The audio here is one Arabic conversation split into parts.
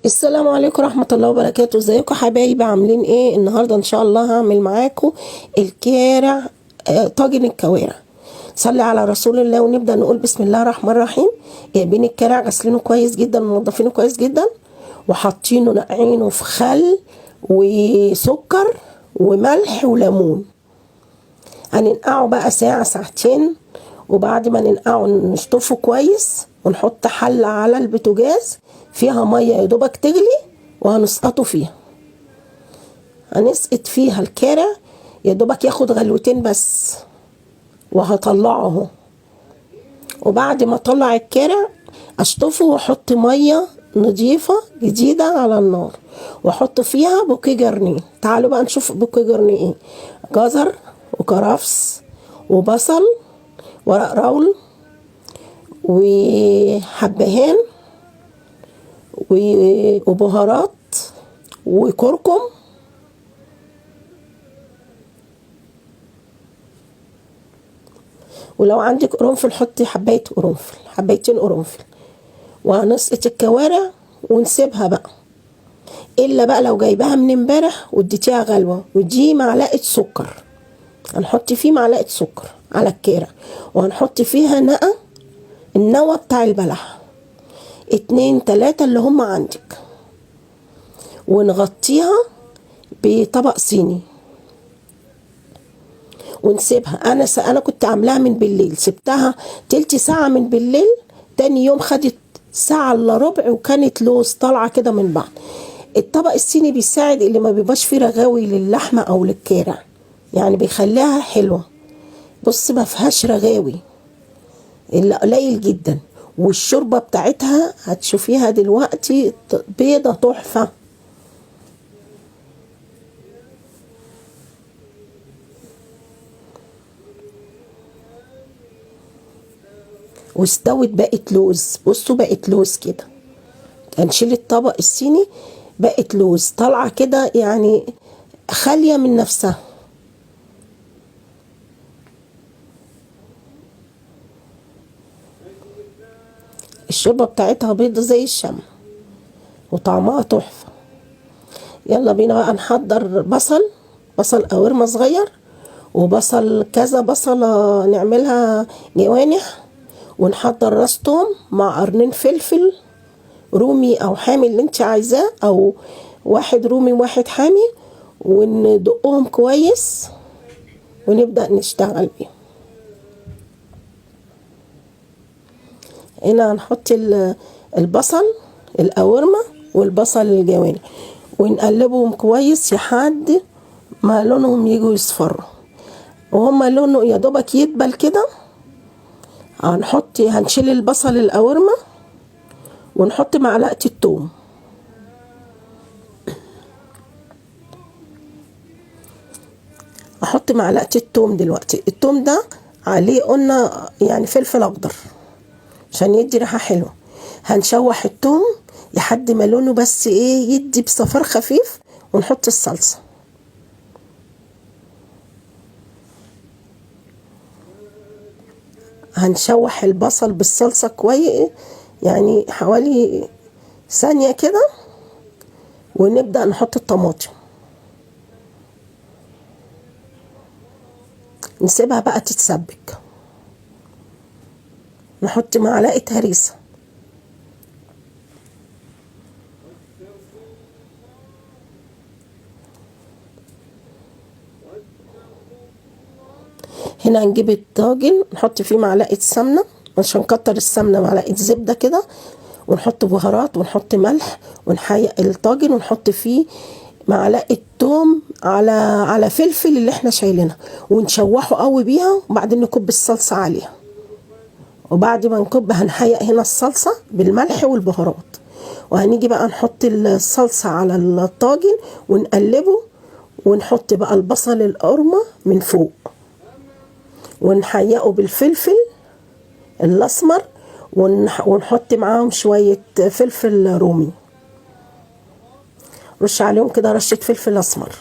السلام عليكم ورحمة الله وبركاته. ازيكم حبايبي؟ عاملين ايه؟ النهاردة ان شاء الله هعمل معاكم الكارع. طاجن الكوارع. صلي على رسول الله ونبدأ نقول بسم الله الرحمن الرحيم. جايبين الكارع غسلينه كويس جدا ومنضفينه كويس جدا وحاطينه نقعينه في خل وسكر وملح وليمون. هننقعه بقى ساعة ساعتين، وبعد ما ننقعه نشطفه كويس ونحط حلة على البوتاجاز فيها مية يا دوبك تغلي وهنسقطه فيها. هنسقط فيها الكارع يا دوبك ياخد غلوتين بس وهطلعه اهو. وبعد ما اطلع الكارع اشطفه واحط مية نضيفة جديدة على النار واحط فيها بوكيه جرنيه. تعالوا بقى نشوف بوكيه جرنيه ايه: جزر وكرفس وبصل ورق رول وحبهان وبهارات وكركم ولو عندك قرنفل حطي حبايتين قرنفل. وهنسقط الكوارع ونسيبها بقى، الا بقى لو جايباها من امبارح واديتيها غلوه. ودي معلقه سكر، هنحط فيه معلقه سكر على الكارع، وهنحط فيها النوى بتاع البلح 2 3 اللي هم عندك، ونغطيها بطبق صيني ونسيبها. انا كنت عاملاها من بالليل، سبتها تلت ساعة من بالليل. تاني يوم خدت ساعة الا ربع وكانت لوز طالعة كده من بعض. الطبق الصيني بيساعد اللي ما بيبقاش فيه رغاوي للحمة او للكارع، يعني بيخليها حلوة. بص ما فيهاش رغاوي الا قليل جدا. والشوربة بتاعتها هتشوفيها دلوقتي بيضة تحفة. واستوت بقت لوز. بصوا بقت لوز كده. هنشيل الطبق الصيني، بقت لوز طالعة كده يعني خالية من نفسها. الشوربة بتاعتها بيضة زي الشمع وطعمها تحفة. يلا بينا بقى نحضر بصل قوارمة صغير، وبصل كذا بصلة نعملها جوانح، ونحضر راس توم مع قرنين فلفل رومي او حامي اللي انت عايزاه، او واحد رومي وواحد حامي، وندقهم كويس ونبدأ نشتغل بيهم. هنا هنحط البصل القوارمة والبصل الجوانح ونقلبهم كويس لحد ما لونهم يجوا يصفروا. وهما لونه يا دوبك يدبل كده هنشيل البصل القوارمة ونحط معلقة الثوم. احط معلقة الثوم دلوقتي. الثوم ده عليه قلنا يعني فلفل اخضر عشان يدي ريحة حلوة. هنشوح الثوم لحد ما لونه بس يدي بصفار خفيف، ونحط الصلصة. هنشوح البصل بالصلصة كويس يعني حوالي ثانية كده، ونبدأ نحط الطماطم. نسيبها بقى تتسبك. نحط معلقة هريسة، هنا هنجيب الطاجن نحط فيه معلقة سمنة، مش هنكتر السمنة، معلقة زبدة كده، ونحط بهارات ونحط ملح ونحيق الطاجن ونحط فيه معلقة توم على فلفل اللي احنا شايلينها، ونشوحه قوي بيها، وبعدين نكب الصلصة عليها. وبعد ما نكب هنحيق هنا الصلصة بالملح والبهارات، وهنيجي بقى نحط الصلصة على الطاجن ونقلبه، ونحط بقى البصل القرمة من فوق، ونحيقه بالفلفل الاسمر، ونحط معاهم شوية فلفل رومي، رش عليهم كده رشة فلفل اسمر،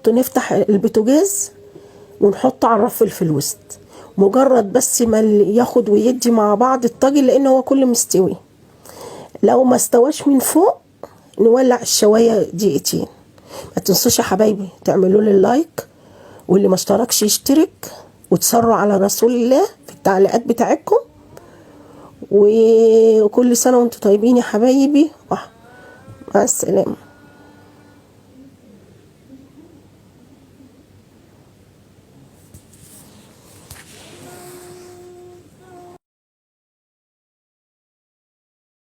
نفتح البوتاجاز ونحطه على الرف في الوسط. مجرد بس ما ياخد ويدي مع بعض الطاجن، لان هو كله مستوي. لو ما استواش من فوق نولع الشوايه دقيقتين. ما تنسوش يا حبايبي تعملوا لي اللايك، واللي ما اشتركش يشترك، وتصروا على رسول الله في التعليقات بتاعتكم. وكل سنه وانتم طيبين يا حبايبي، مع السلامه.